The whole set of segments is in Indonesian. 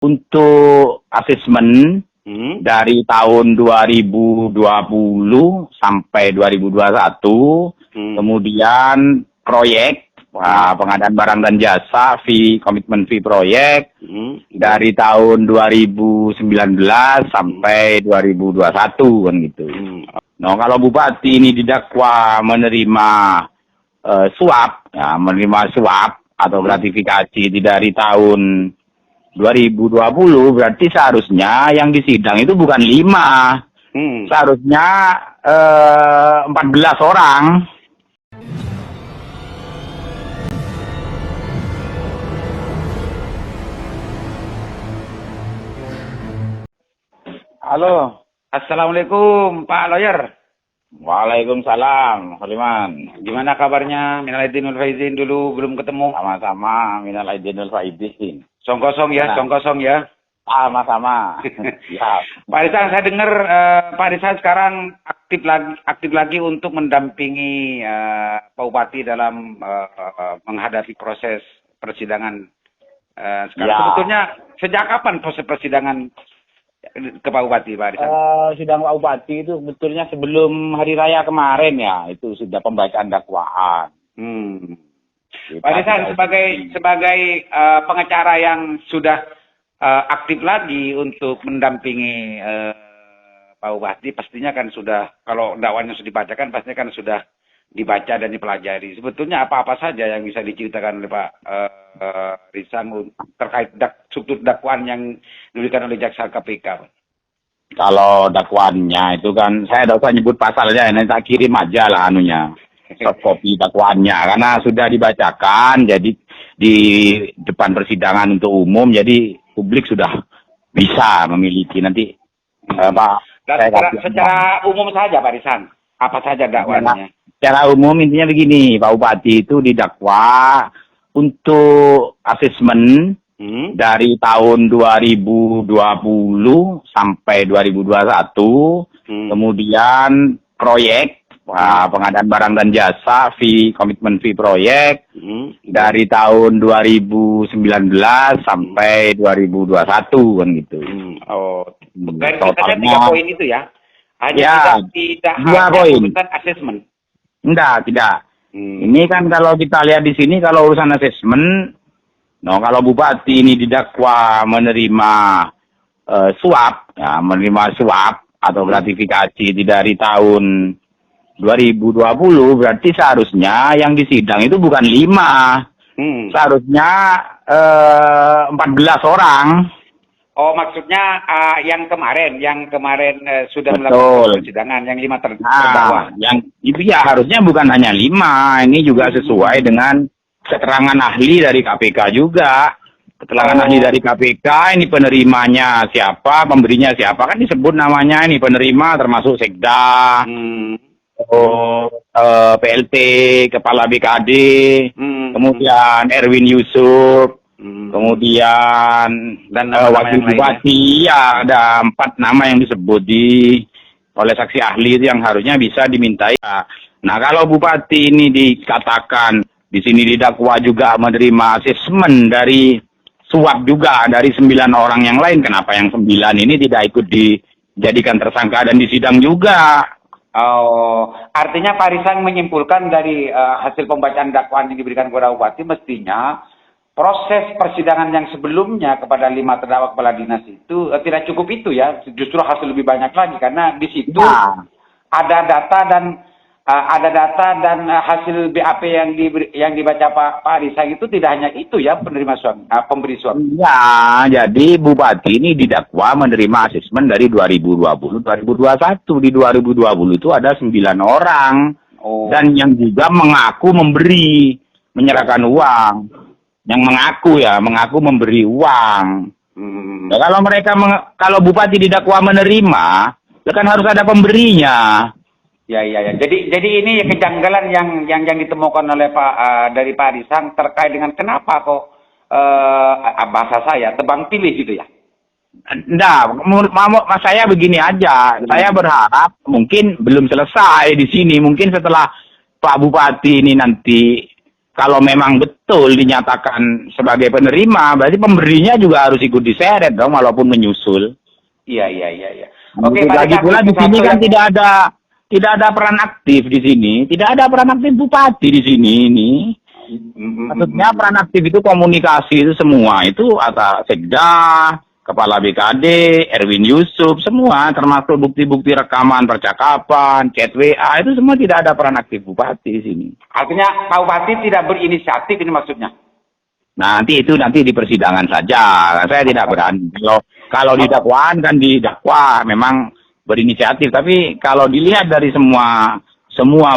Untuk asesmen dari tahun 2020 sampai 2021, kemudian proyek pengadaan barang dan jasa, komitmen fee proyek dari tahun 2019 sampai 2021 kan gitu. Nah, kalau Bupati ini didakwa menerima suap, ya, menerima suap atau gratifikasi dari tahun 2020, berarti seharusnya yang disidang itu bukan 5, seharusnya 14 orang. Halo. Assalamualaikum, Pak Lawyer. Waalaikumsalam, Haliman. Gimana kabarnya? Minal aidin wal faizin dulu, belum ketemu. Sama-sama, minal aidin wal faizin. Song kosong ya, song kosong ya. Sama-sama. Ya. Pak Risan, saya dengar Pak Risan sekarang aktif lagi untuk mendampingi Pak Bupati dalam menghadapi proses persidangan sekarang. Ya. Sebetulnya sejak kapan proses persidangan ke Pak Bupati, Pak Risan? Sidang Pak Bupati itu sebetulnya sebelum hari raya kemarin ya, itu sudah pembacaan dakwaan. Pak Risan, sebagai pengacara yang sudah aktif lagi untuk mendampingi Pak Bupati, pastinya kan sudah, kalau dakwaannya sudah dibacakan, pastinya kan sudah dibaca dan dipelajari. Sebetulnya apa-apa saja yang bisa diceritakan oleh Pak Risan terkait struktur dakwaan yang diberikan oleh jaksa KPK? Kalau dakwaannya itu kan, saya tidak usah nyebut pasalnya, nanti tak kirim aja lah anunya, soft copy dakwaannya, karena sudah dibacakan, jadi di depan persidangan untuk umum, jadi publik sudah bisa memiliki nanti. Pak, secara umum saja Pak Risan, apa saja dakwaannya? Secara umum intinya begini, Pak Bupati itu didakwa untuk asesmen dari tahun 2020 sampai 2021, kemudian proyek pengadaan barang dan jasa, komitmen fee proyek dari tahun 2019 sampai 2021 kan gitu. Garis besarnya 3 poin itu ya? Hanya ya, tidak 2 poin. Asesmen. Tidak. Ini kan kalau kita lihat di sini, kalau urusan asesmen, kalau Bupati ini didakwa menerima suap, ya, menerima suap atau gratifikasi dari tahun 2020, berarti seharusnya yang disidang itu bukan 5, seharusnya 14 orang. Oh, maksudnya yang kemarin sudah melakukan persidangan, yang 5 terdakwa. Yang itu ya harusnya bukan hanya 5, ini juga sesuai dengan keterangan ahli dari KPK juga. Keterangan ahli dari KPK, ini penerimanya siapa, pemberinya siapa, kan disebut namanya ini penerima termasuk Sekda, PLT, Kepala BKD, kemudian Erwin Yusuf, kemudian dan wakil bupati, ya ada 4 nama yang disebut oleh saksi ahli itu yang harusnya bisa dimintai. Nah, kalau Bupati ini dikatakan di sini didakwa juga menerima asesmen dari suap juga dari 9 orang yang lain, kenapa yang 9 ini tidak ikut dijadikan tersangka dan disidang juga? Oh, artinya Pak Risan menyimpulkan dari hasil pembacaan dakwaan yang diberikan kepada Bupati, mestinya proses persidangan yang sebelumnya kepada 5 terdakwa kepala dinas itu tidak cukup itu ya, justru harus lebih banyak lagi, karena di situ ada data dan hasil BAP yang dibaca Pak Risan itu tidak hanya itu ya, penerima suap, pemberi suap. Ya, jadi Bupati ini didakwa menerima asesmen dari 2020, 2021. Di 2020 itu ada 9 orang. Dan yang juga mengaku menyerahkan uang. Yang mengaku memberi uang. Nah, kalau Bupati didakwa menerima, kan harus ada pemberinya. Ya. Jadi ini kejanggalan yang ditemukan oleh dari Pak Risan terkait dengan kenapa kok bahasa saya tebang pilih gitu ya? Saya begini aja. Saya berharap mungkin belum selesai di sini. Mungkin setelah Pak Bupati ini nanti kalau memang betul dinyatakan sebagai penerima, berarti pemberinya juga harus ikut diseret dong, walaupun menyusul. Iya. Oke, Lagi pula di sini kan tidak ada peran aktif di sini, tidak ada peran aktif bupati di sini ini. Maksudnya peran aktif itu komunikasi itu semua itu antara Sekda, Kepala BKD, Erwin Yusuf, semua termasuk bukti-bukti rekaman percakapan, chat WA itu semua tidak ada peran aktif bupati di sini. Artinya Pak Bupati tidak berinisiatif ini maksudnya? Nanti di persidangan saja. Saya tidak berani. Kalau di dakwaan kan didakwa memang berinisiatif, tapi kalau dilihat dari semua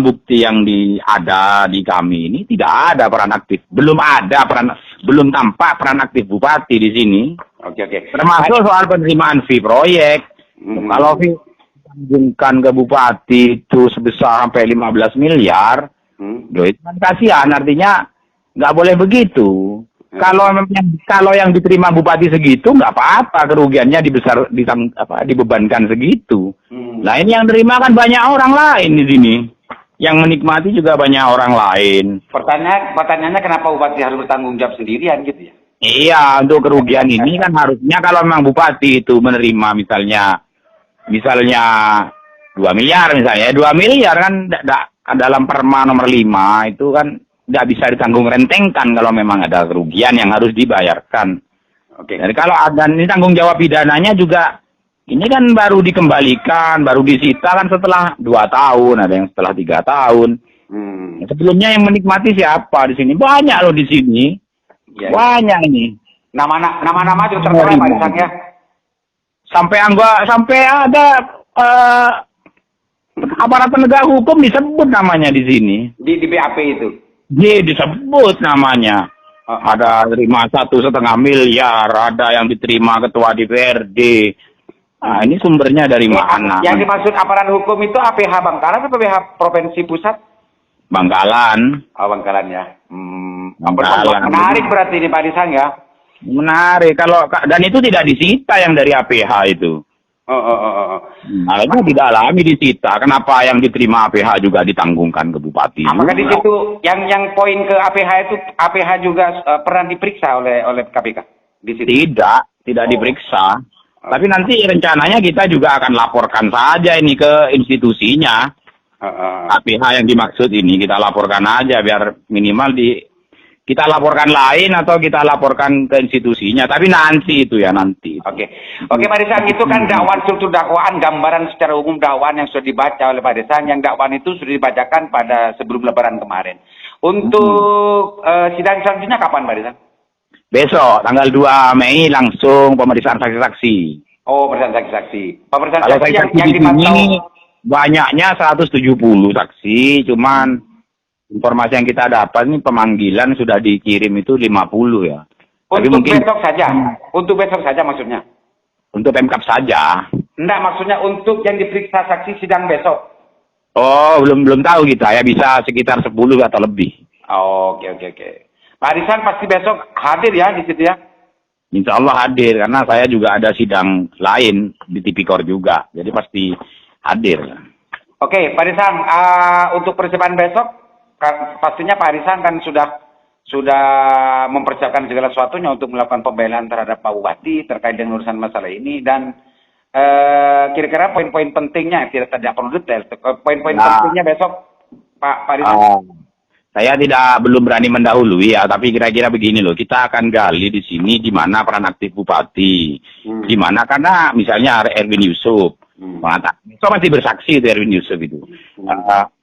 bukti yang ada di kami ini tidak ada peran aktif. Belum tampak peran aktif bupati di sini. Oke. Termasuk soal penerimaan fee proyek. Kalau fee ditanggungan ke bupati itu sebesar sampai 15 miliar, itu kan kasihan, artinya nggak boleh begitu. Kalau yang diterima bupati segitu nggak apa-apa, kerugiannya dibebankan segitu. Nah ini yang terima kan banyak orang lain di sini, yang menikmati juga banyak orang lain. Pertanyaannya kenapa bupati harus bertanggung jawab sendirian gitu ya? Iya, untuk kerugian ini kan harusnya kalau memang bupati itu menerima misalnya 2 miliar misalnya, 2 miliar kan dalam Perma nomor 5 itu kan tidak bisa ditanggung rentengkan kalau memang ada kerugian yang harus dibayarkan. Oke. Jadi kalau ada ini tanggung jawab pidananya juga, ini kan baru dikembalikan, baru disita kan setelah 2 tahun, ada yang setelah 3 tahun. Sebelumnya yang menikmati siapa di sini? Banyak loh di sini. Ya, banyak ini. Nama-nama juga tertera Pak Risang ya. Sampai ada aparat penegak hukum disebut namanya di sini. Di BAP itu. Disebut namanya. Ada terima 1,5 miliar, ada yang diterima ketua DPRD. Nah, ini sumbernya dari mana? Yang dimaksud aparat hukum itu APH Bangkalan atau APH Provinsi Pusat? Bangkalan. Oh, Bangkalan ya. Bangkalan. Menarik berarti ini Pak Risang ya. Menarik dan itu tidak disita yang dari APH itu. Nah, itu tidak alami disita. Kenapa yang diterima APH juga ditanggungkan ke bupati? Apakah di situ yang poin ke APH itu APH juga pernah diperiksa oleh KPK di situ? Tidak diperiksa. Tapi nanti rencananya kita juga akan laporkan saja ini ke institusinya. APH yang dimaksud ini kita laporkan aja biar minimal kita laporkan lain atau kita laporkan ke institusinya, tapi nanti itu ya nanti. Oke Pak Risang, itu kan dakwaan struktur dakwaan, gambaran secara umum dakwaan yang sudah dibaca oleh Pak Risang, yang dakwaan itu sudah dibacakan pada sebelum Lebaran kemarin. Untuk sidang selanjutnya kapan Pak Risang? Besok tanggal 2 Mei langsung pemeriksaan saksi-saksi. Oh, pemeriksaan saksi-saksi. Pemeriksaan saksi yang dipantau banyaknya 170 saksi, cuman informasi yang kita dapat ini pemanggilan sudah dikirim itu 50 ya. Tapi mungkin besok saja. Untuk besok saja maksudnya. Untuk Pemkab saja. Enggak, maksudnya untuk yang diperiksa saksi sidang besok. Oh, belum tahu kita ya, bisa sekitar 10 atau lebih. Oke. Pak Risang pasti besok hadir ya di situ ya. Insya Allah hadir karena saya juga ada sidang lain di Tipikor juga. Jadi pasti hadir. Oke, Pak Risang, untuk persiapan besok pastinya Pak Risang kan sudah mempersiapkan segala sesuatunya untuk melakukan pembelaan terhadap Pak Bupati terkait dengan urusan masalah ini, dan kira-kira poin-poin pentingnya tidak perlu detail. Poin-poin pentingnya besok Pak Risang. Saya belum berani mendahului ya, tapi kira-kira begini loh, kita akan gali di sini di mana peran aktif Bupati, di mana karena misalnya Erwin Yusuf mengatakan, itu masih bersaksi itu Erwin Yusuf itu,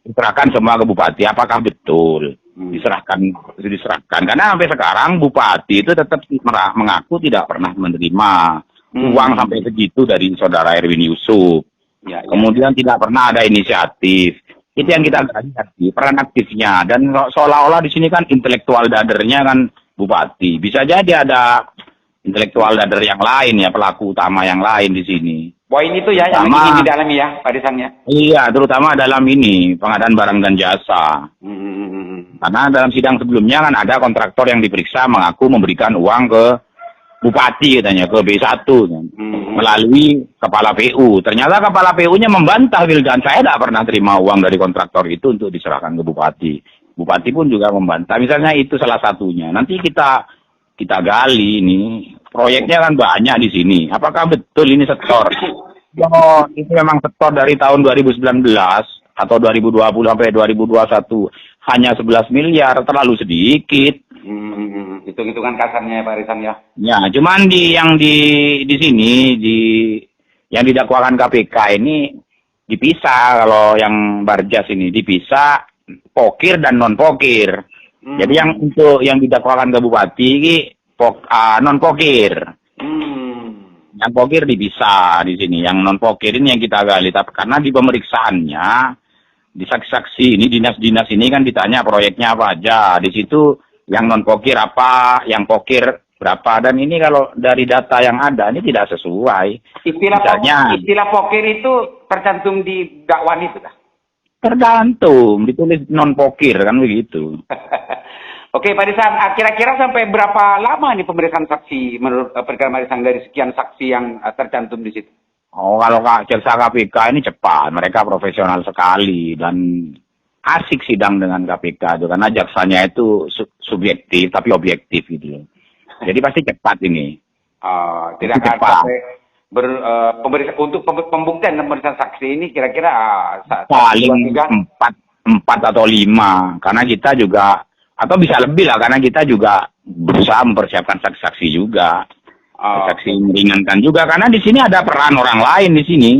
diserahkan semua ke Bupati, apakah betul diserahkan, karena sampai sekarang Bupati itu tetap mengaku tidak pernah menerima uang sampai segitu dari saudara Erwin Yusuf, kemudian tidak pernah ada inisiatif. Itu yang kita lihat, peran aktifnya, dan seolah-olah di sini kan intelektual dadernya kan Bupati, bisa jadi ada intelektual dader yang lain ya, pelaku utama yang lain di sini. Poin itu ya yang ingin didalami ya Pak Risang ya. Iya, terutama dalam ini pengadaan barang dan jasa. Karena dalam sidang sebelumnya kan ada kontraktor yang diperiksa mengaku memberikan uang ke Bupati katanya, ke B1 melalui kepala PU. Ternyata kepala PU-nya membantah, Wildan, saya tidak pernah terima uang dari kontraktor itu untuk diserahkan ke Bupati. Bupati pun juga membantah. Misalnya itu salah satunya. Nanti kita gali ini. Proyeknya kan banyak di sini. Apakah betul ini setor? Oh, itu memang setor dari tahun 2019 atau 2020 sampai 2021 hanya 11 miliar, terlalu sedikit. Hitung-hitungan kasarnya ya Pak Risan ya. Ya, cuman di sini yang didakwakan KPK ini dipisah. Kalau yang Barjas ini dipisah pokir dan non pokir. Jadi yang didakwakan ke Bupati ini non pokir. Yang pokir dipisah di sini. Yang non pokir ini yang kita gali. Tapi karena di pemeriksaannya di saksi-saksi ini dinas-dinas ini kan ditanya proyeknya apa aja. Di situ yang non pokir apa, yang pokir berapa, dan ini kalau dari data yang ada ini tidak sesuai. Istilah pokir itu tercantum di dakwaan itu dah. Tergantung, ditulis non pokir kan begitu. Oke Pak Risan, kira-kira sampai berapa lama nih pemeriksaan saksi menurut perkara Pak Risan dari sekian saksi yang tercantum di situ? Oh, kalau jaksa KPK ini cepat, mereka profesional sekali dan asik sidang dengan KPK itu karena jaksanya itu subjektif tapi objektif gitu. Jadi pasti cepat ini. Tidak akan sampai untuk pembuktian dan pemeriksaan saksi ini kira-kira paling 4 atau 5 karena kita juga atau bisa lebih lah karena kita juga berusaha mempersiapkan saksi-saksi juga. Saksi meringankan juga karena di sini ada peran orang lain di sini.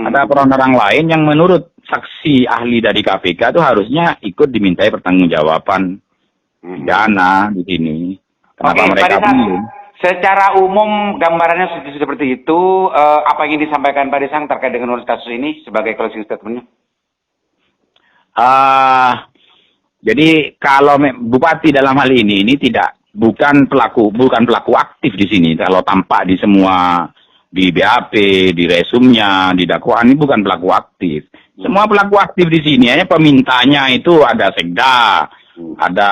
Ada peran orang lain yang menurut saksi ahli dari KPK itu harusnya ikut dimintai pertanggungjawaban pidana di sini. Kenapa mereka belum? Secara umum gambarannya seperti itu. Apa yang ingin disampaikan Pak Risang terkait dengan urus kasus ini sebagai closing statement-nya? Jadi kalau Bupati dalam hal ini bukan pelaku aktif di sini. Kalau tampak di semua di BAP, di resumnya, di dakwaan ini bukan pelaku aktif. Semua pelaku aktif di sini hanya pemintanya itu ada Sekda, ada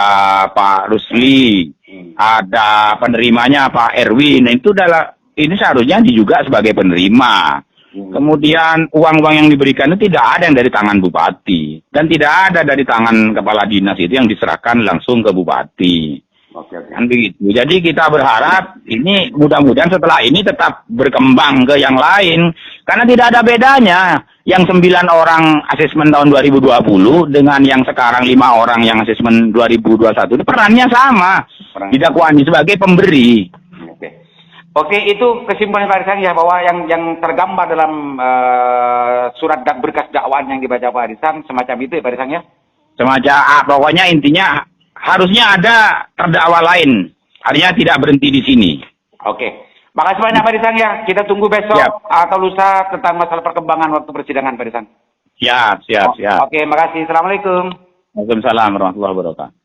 Pak Rusli, ada penerimanya Pak Erwin. Ini seharusnya juga sebagai penerima. Kemudian uang-uang yang diberikan itu tidak ada yang dari tangan Bupati dan tidak ada dari tangan kepala dinas itu yang diserahkan langsung ke Bupati. Kan begitu. Jadi kita berharap ini mudah-mudahan setelah ini tetap berkembang ke yang lain karena tidak ada bedanya yang 9 orang asesmen tahun 2020 dengan yang sekarang 5 orang yang asesmen 2021 itu perannya sama. Didakwani sebagai pemberi. Oke, itu kesimpulan Pak Risang ya bahwa yang tergambar dalam surat berkas dakwaan yang dibaca Pak Risang semacam itu ya Pak Risang ya? Semacam pokoknya intinya harusnya ada terdakwa lain. Artinya tidak berhenti di sini. Oke. Makasih banyak Pak Risang ya. Kita tunggu besok atau lusa tentang masalah perkembangan waktu persidangan Pak Risang. Siap. Oke, makasih. Assalamualaikum. Waalaikumsalam warahmatullahi wabarakatuh.